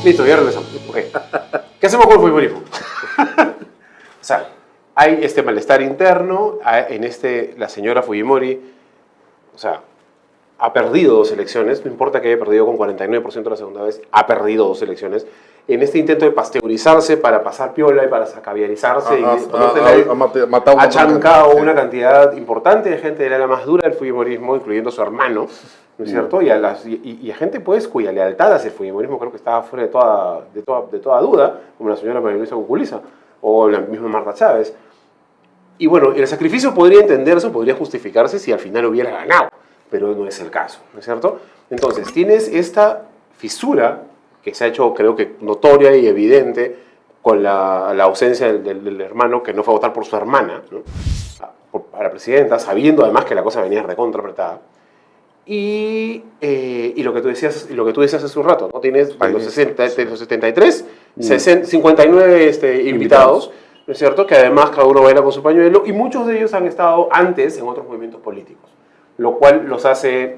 Listo, ya regresamos. Okay. ¿Qué hacemos con el fujimorismo? O sea, hay este malestar interno, la señora Fujimori, o sea, ha perdido 2 elecciones, no importa que haya perdido con 49% la segunda vez, ha perdido 2 elecciones. En este intento de pasteurizarse para pasar piola y para caviarizarse, ha chancado una cantidad importante de gente de la más dura del fujimorismo, incluyendo su hermano, ¿no es cierto? Y a gente pues cuya lealtad hacia el fujimorismo creo que estaba fuera de toda duda, como la señora María Luisa Cuculiza o la misma Marta Chávez. Y bueno, el sacrificio podría entenderse, podría justificarse si al final hubiera ganado, pero no es el caso, ¿no es cierto? Entonces, tienes esta fisura que se ha hecho, creo que notoria y evidente, con la ausencia del hermano que no fue a votar por su hermana, ¿no? Para presidenta, sabiendo además que la cosa venía recontra apretada. Y lo que tú decías hace un rato, ¿no? Tienes de los 73, 59 invitados, ¿no es cierto? Que además cada uno baila con su pañuelo, y muchos de ellos han estado antes en otros movimientos políticos, lo cual los hace,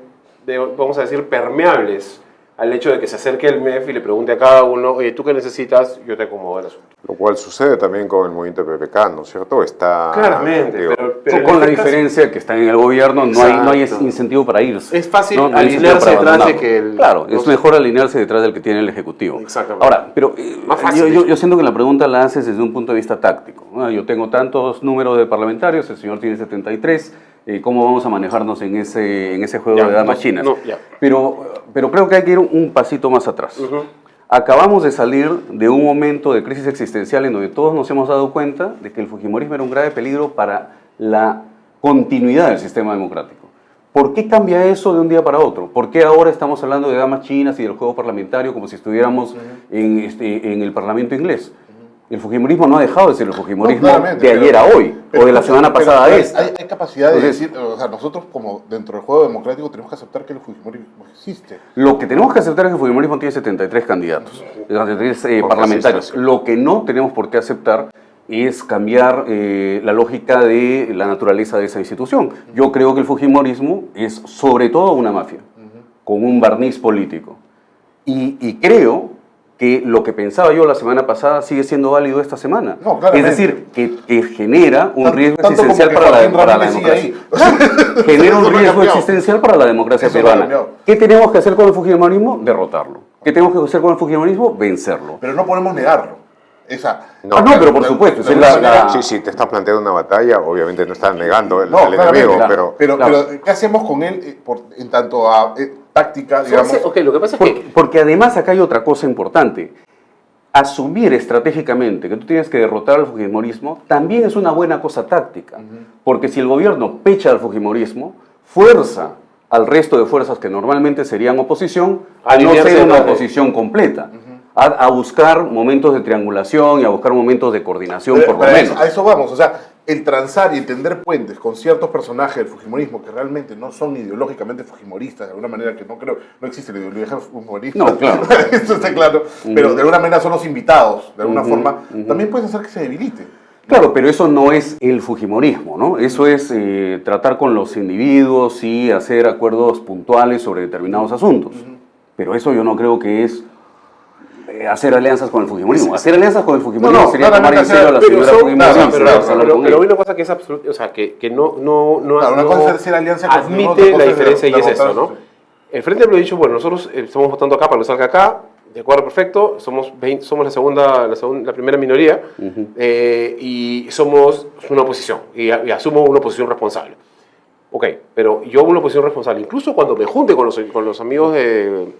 vamos a decir, permeables al hecho de que se acerque el MEF y le pregunte a cada uno, oye, ¿tú qué necesitas? Yo te acomodo el asunto. Lo cual sucede también con el movimiento PPK, ¿no es cierto? Está... Claramente, pero con la diferencia que está en el gobierno, no hay incentivo para irse. Es fácil alinearse detrás de que el... Claro, es mejor alinearse detrás del que tiene el Ejecutivo. Exactamente. Ahora, pero yo siento que la pregunta la haces desde un punto de vista táctico, ¿no? Yo tengo tantos números de parlamentarios, el señor tiene 73, ¿cómo vamos a manejarnos en ese juego de damas chinas? Pero creo que hay que ir un pasito más atrás. Acabamos de salir de un momento de crisis existencial en donde todos nos hemos dado cuenta de que el fujimorismo era un grave peligro para la continuidad del sistema democrático. ¿Por qué cambia eso de un día para otro? ¿Por qué ahora estamos hablando de damas chinas y del juego parlamentario como si estuviéramos en el Parlamento inglés? El fujimorismo no ha dejado de ser el fujimorismo de ayer a hoy, o de la semana pasada a esta. Hay capacidad de decir, o sea, nosotros como dentro del juego democrático tenemos que aceptar que el fujimorismo existe. Lo que tenemos que aceptar es que el fujimorismo tiene 73 candidatos, 73 parlamentarios. Lo que no tenemos por qué aceptar es cambiar la lógica de la naturaleza de esa institución. Yo creo que el fujimorismo es sobre todo una mafia, con un barniz político. Y creo que lo que pensaba yo la semana pasada sigue siendo válido esta semana. No, es decir, que genera un riesgo existencial para la democracia. Genera un riesgo existencial para la democracia peruana. ¿Qué tenemos que hacer con el fujimorismo? Derrotarlo. ¿Qué tenemos que hacer con el fujimorismo? Vencerlo. Pero no podemos negarlo. Pero por supuesto. Sí, te estás planteando una batalla, obviamente no estás negando al enemigo, pero ¿qué hacemos con él en tanto a táctica, digamos? Lo que pasa es que... Porque además acá hay otra cosa importante. Asumir estratégicamente que tú tienes que derrotar al fujimorismo también es una buena cosa táctica. Porque si el gobierno pecha al fujimorismo, fuerza al resto de fuerzas que normalmente serían oposición a no ser una oposición completa. A buscar momentos de triangulación y a buscar momentos de coordinación, por lo menos. A eso vamos, o sea, el transar y entender puentes con ciertos personajes del fujimorismo que realmente no son ideológicamente fujimoristas, de alguna manera que no existe la ideología fujimorista. No, claro. Esto está claro, pero de alguna manera son los invitados, de alguna forma, también puedes hacer que se debilite. Claro, pero eso no es el fujimorismo, ¿no? Eso es tratar con los individuos y hacer acuerdos puntuales sobre determinados asuntos. Pero eso yo no creo que es hacer alianzas con el fujimorismo. Hacer alianzas con el fujimorismo sería tomar en serio a la señora Fujimori. Pero una cosa que es absoluta, o sea, que no una cosa es hacer alianza con admite la diferencia y es eso, ¿no? El Frente Amplio ha dicho, bueno, nosotros estamos votando acá para que salga acá, de acuerdo, perfecto, somos la primera minoría y somos una oposición y asumo una oposición responsable. Ok, pero yo una oposición responsable, incluso cuando me junte con los amigos de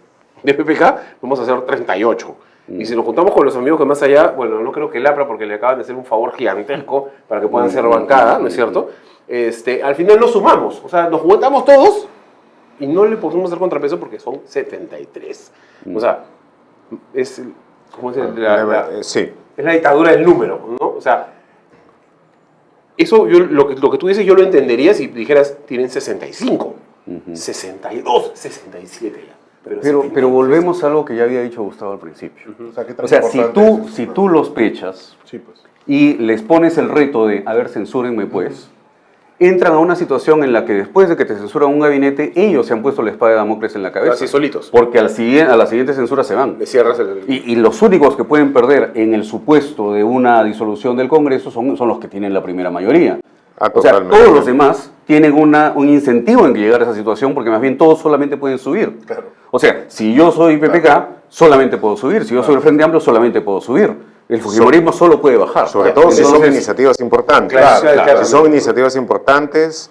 PPK, vamos a hacer 38. Y si nos juntamos con los amigos que más allá, bueno, no creo que el APRA, porque le acaban de hacer un favor gigantesco para que puedan ser bancada, ¿no es cierto? Al final nos sumamos, o sea, nos juntamos todos y no le podemos hacer contrapeso porque son 73. O sea, es la dictadura del número, ¿no? O sea, eso lo que tú dices yo lo entendería si dijeras tienen 65, 62, 67 ya. Pero volvemos a algo que ya había dicho Gustavo al principio. O sea, si tú los pechas y les pones el reto de, a ver, censúrenme pues, entran a una situación en la que después de que te censuran un gabinete, ellos se han puesto la espada de Damocles en la cabeza. Así solitos. Porque a la siguiente censura se van. Le cierras el... Y los únicos que pueden perder en el supuesto de una disolución del Congreso son los que tienen la primera mayoría. O sea, Totalmente. todos los demás tienen un incentivo en llegar a esa situación porque más bien todos solamente pueden subir. Claro. O sea, si yo soy PPK, solamente puedo subir. Si yo soy el Frente Amplio, solamente puedo subir. El fujimorismo solo puede bajar. Sobre todo si son Entonces, iniciativas importantes. Claro. Si son iniciativas importantes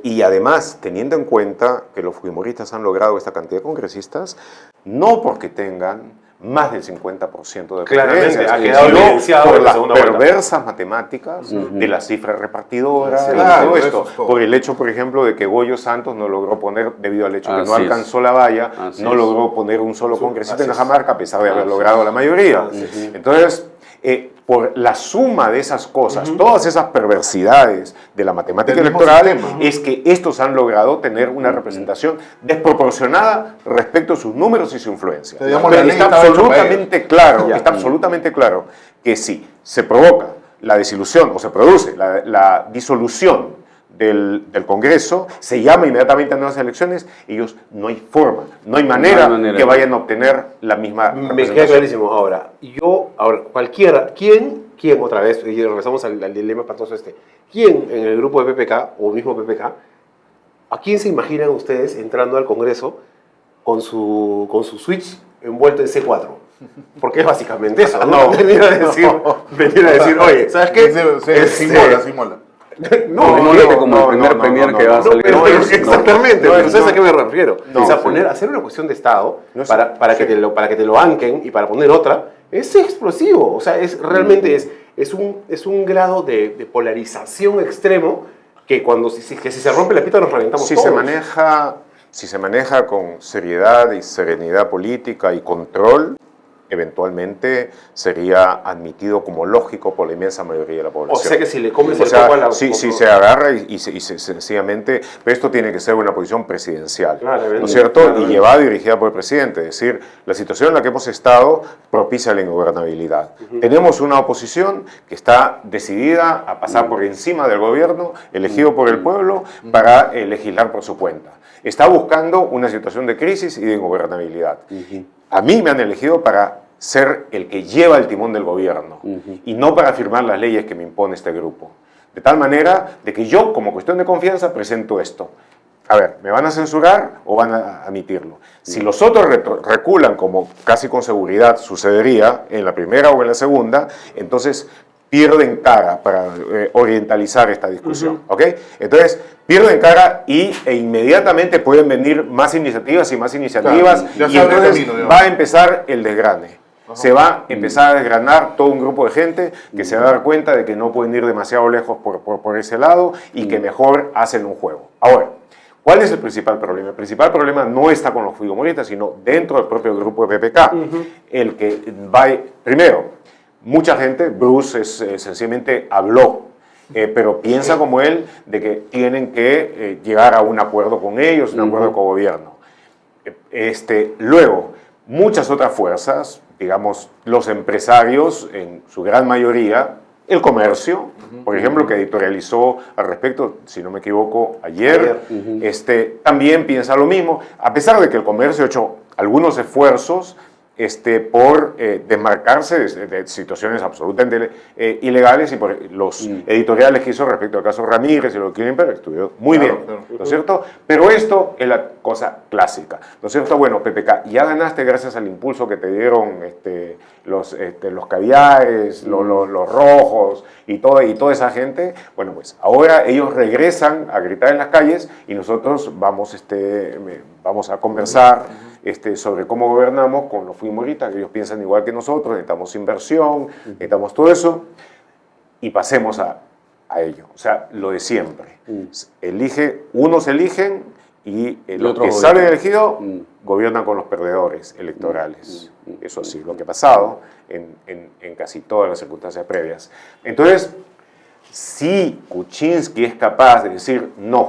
y además teniendo en cuenta que los fujimoristas han logrado esta cantidad de congresistas, no porque tengan más del 50% de Claramente, preferencias, ha quedado sino evidenciado por en la las segunda vuelta. perversas matemáticas de la cifra repartidora y Claro, todo eso esto. es todo. Por el hecho, por ejemplo, de que Goyo Santos no logró poner, debido al hecho que no Así es. alcanzó la valla, Así no es. logró poner un solo congresista en así es. Cajamarca, a pesar de haber Así logrado la mayoría. Así es. Entonces, por la suma de esas cosas, todas esas perversidades de la matemática Del mismo electoral, sistema. es que estos han logrado tener una representación desproporcionada respecto a sus números y su influencia. Digamos, Pero la ley está estaba hecha para absolutamente claro, Ya. está absolutamente claro que si se provoca la desilusión o se produce la disolución del Congreso, se llama inmediatamente a nuevas elecciones, ellos no hay forma, no hay manera, que vayan a obtener la misma Me queda representación. clarísimo. Ahora, cualquiera, ¿quién otra vez, y regresamos al dilema espantoso ¿quién en el grupo de PPK, o mismo PPK, a quién se imaginan ustedes entrando al Congreso con su switch envuelto en C4? Porque es básicamente eso, ¿no? Venir a decir, oye, ¿sabes qué? Sin mola. Imagínate como el primer premier que va a salir. Exactamente, pero ¿sabes a qué me refiero? No, o sea, sí. hacer una cuestión de Estado No, sí, para sí. que te lo anquen y para poner otra, es explosivo. O sea, realmente es un grado de polarización extremo que si se rompe la pita nos reventamos Si todos. se maneja con seriedad y serenidad política y control, eventualmente sería admitido como lógico por la inmensa mayoría de la población. O sea que si le comes O el sea, coco a la... si se agarra y sencillamente, pero esto tiene que ser una posición presidencial, Claramente, ¿no es cierto? claramente. Y llevada y dirigida por el presidente, es decir, la situación en la que hemos estado propicia la ingobernabilidad. Tenemos una oposición que está decidida a pasar por encima del gobierno, elegido por el pueblo, para legislar por su cuenta. Está buscando una situación de crisis y de ingobernabilidad. A mí me han elegido para ser el que lleva el timón del gobierno y no para firmar las leyes que me impone este grupo. De tal manera de que yo, como cuestión de confianza, presento esto. A ver, ¿me van a censurar o van a admitirlo? Si los otros reculan, como casi con seguridad sucedería en la primera o en la segunda, entonces pierden cara para orientalizar esta discusión, ¿ok? Entonces, pierden cara e inmediatamente pueden venir más iniciativas y más iniciativas, Claro, ya y se abre el entonces camino, digamos. va a empezar el desgrane. Se va a empezar a desgranar todo un grupo de gente que se va a dar cuenta de que no pueden ir demasiado lejos por ese lado y que mejor hacen un juego. Ahora, ¿cuál es el principal problema? El principal problema no está con los fujimoristas, sino dentro del propio grupo de PPK. El que va, primero, mucha gente, Bruce sencillamente habló, pero piensa como él de que tienen que llegar a un acuerdo con ellos, un acuerdo con gobierno. Luego, muchas otras fuerzas, digamos, los empresarios, en su gran mayoría, el comercio, por ejemplo, que editorializó al respecto, si no me equivoco, ayer, también piensa lo mismo, a pesar de que el comercio ha hecho algunos esfuerzos por desmarcarse de situaciones absolutamente ilegales y por los editoriales que hizo respecto al caso Ramírez y lo que Klimper estuvo muy Claro, bien, claro. ¿no es cierto? Pero esto es la cosa clásica, ¿no es cierto? Bueno, PPK, ya ganaste gracias al impulso que te dieron los caviares, los rojos y toda esa gente. Bueno, pues ahora ellos regresan a gritar en las calles y nosotros vamos a conversar sobre cómo gobernamos con los fujimoristas, que ellos piensan igual que nosotros, necesitamos inversión, necesitamos todo eso, y pasemos a ello. O sea, lo de siempre. Unos eligen y los otros que gobiernan. salen elegidos gobiernan con los perdedores electorales. Eso sí, lo que ha pasado en casi todas las circunstancias previas. Entonces, si Kuczynski es capaz de decir no,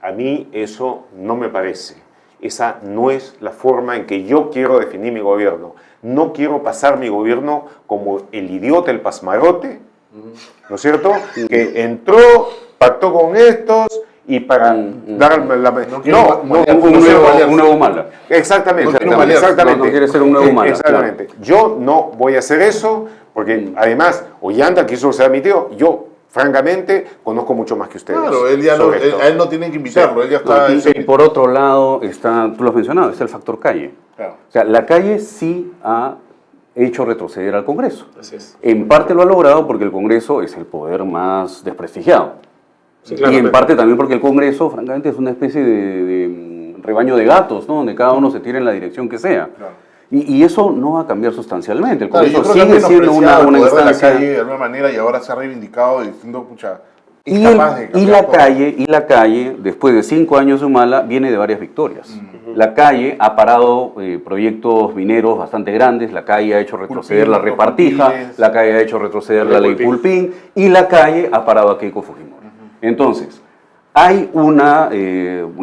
a mí eso no me parece. Esa no es la forma en que yo quiero definir mi gobierno. No quiero pasar mi gobierno como el idiota, el pasmarote, ¿no es cierto? Que entró, pactó con estos y para dar la... un nuevo Mala. Exactamente. No quiere ser un nuevo Mala. Exactamente. Claro. Yo no voy a hacer eso, porque además, Ollanta quiso ser mi tío, yo francamente conozco mucho más que ustedes. Claro, él ya a él no tienen que invitarlo, él ya está... Y por otro lado, tú lo has mencionado, está el factor calle. Claro. O sea, la calle sí ha hecho retroceder al Congreso. Así es. En parte lo ha logrado porque el Congreso es el poder más desprestigiado. Sí, y en parte también porque el Congreso, francamente, es una especie de rebaño de gatos, ¿no? Donde cada uno se tira en la dirección que sea. Claro. Y eso no va a cambiar sustancialmente. El Claro, Congreso yo creo que sigue siendo una poder instancia... de la calle de alguna manera y ahora se ha reivindicado diciendo, pucha, Y la calle, después de 5 años de Humala, viene de varias victorias. La calle ha parado proyectos mineros bastante grandes, la calle ha hecho retroceder Pulpín, la repartija, Pulpines. la calle ha hecho retroceder la ley Pulpín, y la calle ha parado a Keiko Fujimori. Entonces, hay una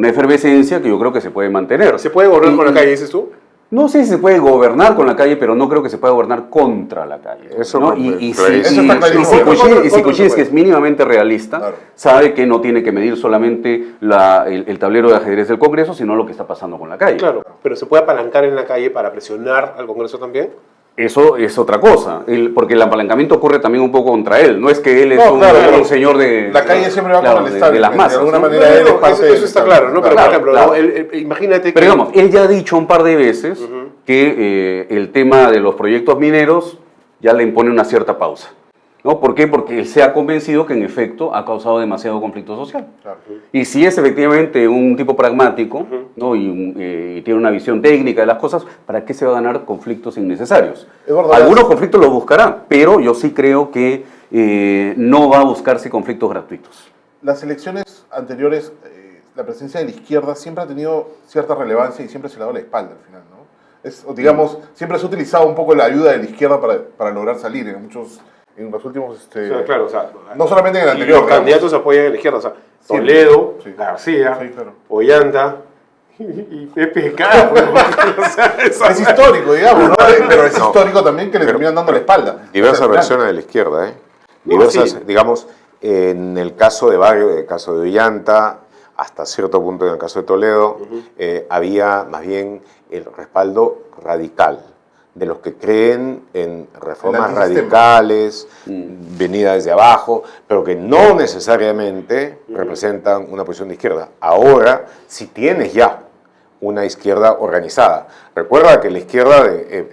efervescencia que yo creo que se puede mantener. ¿Se puede gobernar con la calle, dices tú? No sé si se puede gobernar con la calle, pero no creo que se pueda gobernar contra la calle. Eso ¿no? pues, Y eso está clarísimo. si Kuczynski es mínimamente realista, Claro. sabe que no tiene que medir solamente el tablero de ajedrez del Congreso, sino lo que está pasando con la calle. Claro, pero ¿se puede apalancar en la calle para presionar al Congreso también? Eso es otra cosa, porque el apalancamiento ocurre también un poco contra él. No es que él es un señor de... La calle siempre va claro, con el Estado. de las masas. De alguna ¿no? manera él es parte eso está claro, ¿no? Pero, por ejemplo, imagínate que... Pero digamos, él ya ha dicho un par de veces que el tema de los proyectos mineros ya le impone una cierta pausa. ¿No? ¿Por qué? Porque él se ha convencido que en efecto ha causado demasiado conflicto social. Claro. Y si es efectivamente un tipo pragmático, ¿no? y tiene una visión técnica de las cosas, ¿para qué se va a ganar conflictos innecesarios? Eduardo, Algunos conflictos los buscará, pero yo sí creo que no va a buscarse conflictos gratuitos. Las elecciones anteriores, la presencia de la izquierda siempre ha tenido cierta relevancia y siempre se le ha dado la espalda al final, ¿no? Digamos, siempre se ha utilizado un poco la ayuda de la izquierda para lograr salir en los últimos... O sea, claro, o sea, no solamente en el y anterior. los candidatos apoyan a la izquierda, o sea, Sí. Toledo, Sí. García, Sí, claro. Ollanta y PPK. Pues, o sea, Es histórico, digamos, ¿no? Pero es histórico también que le terminan dando la espalda. Diversas O sea, versiones de la izquierda, ¿eh? Diversas, sí. digamos, en el caso de Barrio, en el caso de Ollanta, hasta cierto punto en el caso de Toledo, había más bien el respaldo radical de los que creen en reformas El antisistema. radicales, venidas desde abajo, pero que no necesariamente representan una posición de izquierda. Ahora, si tienes ya una izquierda organizada. Recuerda que la izquierda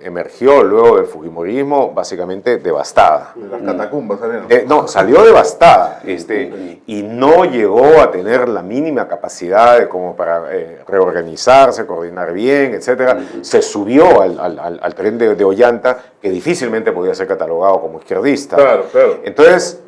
emergió luego del fujimorismo básicamente devastada. De las catacumbas salieron. No, salió devastada y no llegó a tener la mínima capacidad como para reorganizarse, coordinar bien, etc. Se subió al tren de Ollanta, que difícilmente podía ser catalogado como izquierdista. Claro, claro. Entonces,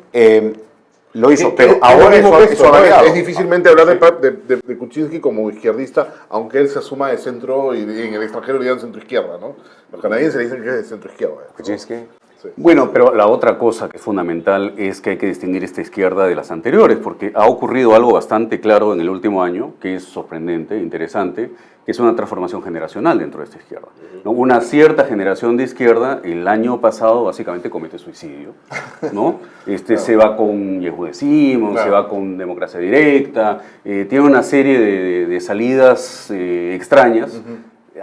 lo hizo, pero Es ahora lo mismo que es esto, ¿no? aliado. Es difícilmente hablar de Kuczynski como izquierdista, aunque él se asuma de centro y en el extranjero le llaman centro izquierda, ¿no? Los canadienses le dicen que es de centro izquierda. ¿no? Kuczynski. Sí. Bueno, pero la otra cosa que es fundamental es que hay que distinguir esta izquierda de las anteriores, porque ha ocurrido algo bastante claro en el último año, que es sorprendente, interesante, que es una transformación generacional dentro de esta izquierda, ¿no? Una cierta generación de izquierda el año pasado básicamente comete suicidio, ¿no? Claro. Se va con Yehude Simon, Claro. se va con democracia directa, tiene una serie de salidas extrañas,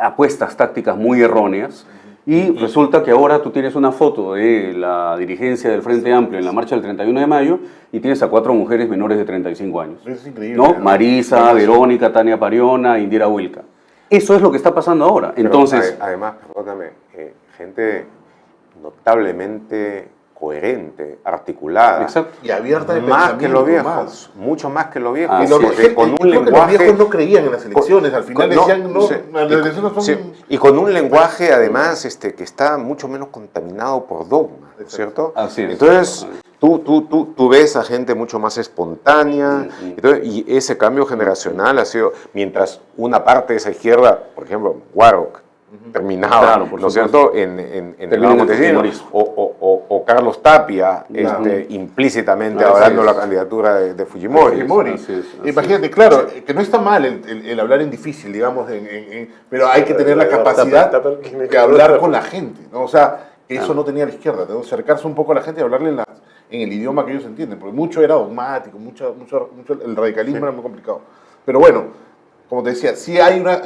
apuestas tácticas muy erróneas. Y resulta que ahora tú tienes una foto de la dirigencia del Frente Amplio en la marcha del 31 de mayo y tienes a 4 mujeres menores de 35 años. Eso es increíble. ¿No? Marisa, Verónica, Tania Pariona, Indira Huilca. Eso es lo que está pasando ahora. Pero Entonces, además, perdóname, gente notablemente coherente, articulada. exacto. Y abierta de Más que los pensamiento, viejos, más. mucho más que los viejos. Ah, Y sí. los, Porque con un creo que los lenguaje... viejos no creían en las elecciones, al final decían, no, sí. las elecciones son... Sí, y con un lenguaje además que está mucho menos contaminado por dogma, ¿no es cierto? Así es. Entonces, tú ves a gente mucho más espontánea, entonces, y ese cambio generacional ha sido, mientras una parte de esa izquierda, por ejemplo, Warrock, terminaba, Claro, por ¿no es supuesto. cierto?, en el Termina lado en el montesino, fujimorismo. o Carlos Tapia, implícitamente hablando la candidatura de Fujimori. Así es. Imagínate, claro, que no está mal el hablar en difícil, digamos, pero hay que tener la capacidad de hablar con la gente, ¿no? O sea, que eso no tenía la izquierda, de acercarse un poco a la gente y hablarle en el idioma que ellos entienden, porque mucho era dogmático, mucho el radicalismo era muy complicado. Pero bueno, como te decía, sí hay una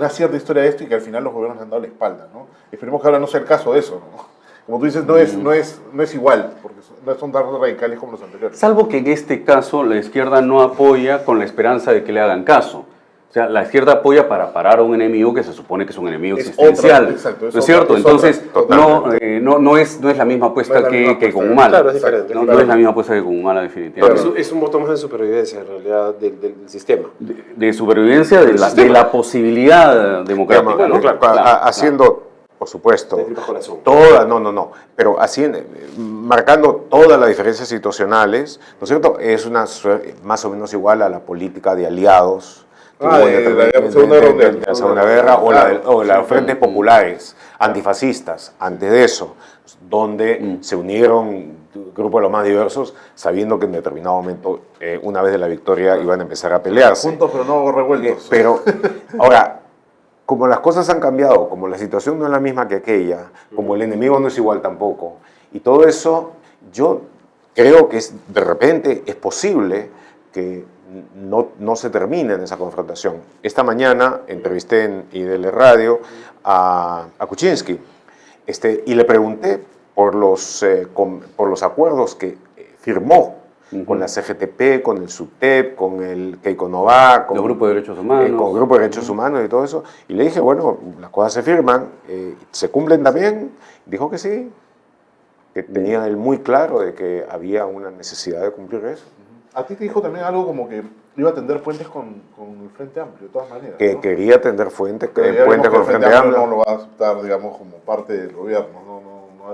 cierta historia de esto y que al final los gobiernos le han dado la espalda, ¿no? Esperemos que ahora no sea el caso de eso, ¿no? Como tú dices, no es igual, porque no son tan radicales como los anteriores. Salvo que en este caso la izquierda no apoya con la esperanza de que le hagan caso. O sea, la izquierda apoya para parar a un enemigo que se supone que es un enemigo existencial. Exacto, ¿No es cierto? Entonces, no es la misma apuesta que con Humala. Claro, es diferente. No es la misma apuesta que con Humala, definitivamente. Claro. Es un voto más de supervivencia, en realidad, del sistema. De supervivencia de la posibilidad democrática, ¿no? Haciendo, por supuesto, pero marcando todas las diferencias situacionales, ¿no es cierto? Es más o menos igual a la política de aliados de la Segunda Guerra o la Frentes Populares antifascistas, antes de eso, donde se unieron grupos de los más diversos, sabiendo que en determinado momento, una vez de la victoria, iban a empezar a pelearse. Juntos, pero no revueltos. Pero, ahora, como las cosas han cambiado, como la situación no es la misma que aquella, como el enemigo no es igual tampoco, y todo eso, yo creo que de repente es posible que no se termine en esa confrontación. Esta mañana entrevisté en IDL Radio a Kuczynski y le pregunté por los acuerdos que firmó con la CGTP, con el SUTEP, con el Keiko Nová, con el Grupo de Derechos Humanos. Con el Grupo de Derechos Humanos y todo eso. Y le dije, bueno, las cosas se firman, ¿se cumplen también? Dijo que sí, que tenía él muy claro de que había una necesidad de cumplir eso. A ti te dijo también algo como que iba a tender puentes con el Frente Amplio, de todas maneras. Que ¿no? Quería tender puentes con el Frente Amplio. No lo va a aceptar, digamos, como parte del gobierno.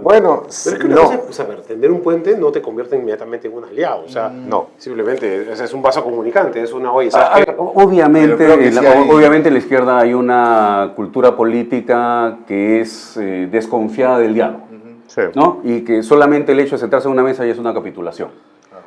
Bueno, pero es que a ver, tender un puente no te convierte inmediatamente en un aliado. O sea, no. Simplemente es un vaso comunicante, es una olla. Obviamente en la izquierda hay una cultura política que es desconfiada del diálogo, sí. ¿no? Y que solamente el hecho de sentarse en una mesa ya es una capitulación.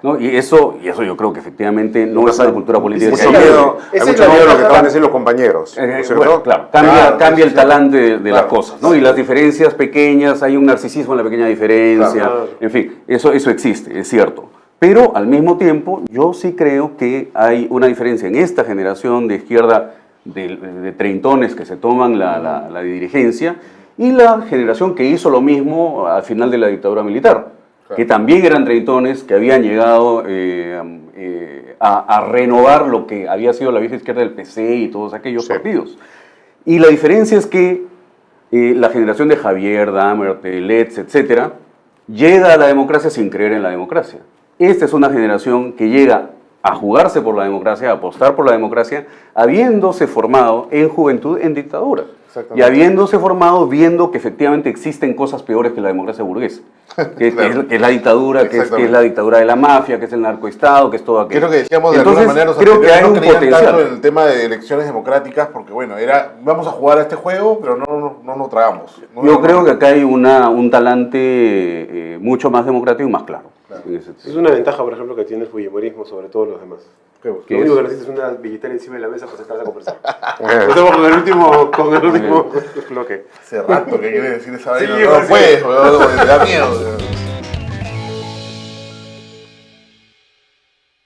¿No? Y eso yo creo que efectivamente no es una cultura política. Hay mucho miedo lo que acaban de decir los compañeros. Bueno, claro, cambia el talante de las cosas, ¿no? Y las diferencias pequeñas, hay un narcisismo en la pequeña diferencia, en fin, eso existe, es cierto. Pero al mismo tiempo, yo sí creo que hay una diferencia en esta generación de izquierda de treintones que se toman la dirigencia y la generación que hizo lo mismo al final de la dictadura militar. Que también eran treintones, que habían llegado a renovar lo que había sido la vieja izquierda del PC y todos aquellos partidos. Y la diferencia es que la generación de Javier, Dahmer, Letts, etcétera, llega a la democracia sin creer en la democracia. Esta es una generación que llega a jugarse por la democracia, a apostar por la democracia, habiéndose formado en juventud en dictadura. Y habiéndose formado viendo que efectivamente existen cosas peores que la democracia burguesa. Que es la dictadura, que es la dictadura de la mafia, que es el narcoestado, que es todo aquello. Creo que decíamos de Entonces, alguna manera, creo que hay un creían potencial. tanto en el tema de elecciones democráticas, porque bueno, vamos a jugar a este juego, pero no nos tragamos. Yo creo que acá hay un talante mucho más democrático y más claro. Es una ventaja, por ejemplo, que tiene el fujimorismo sobre todos los demás. Lo único que necesitas es una billetera encima de la mesa para sentarse a conversar. Estamos con el último bloque. Hace rato que quiere decir esa vaina. Sí, no puedes, me da miedo.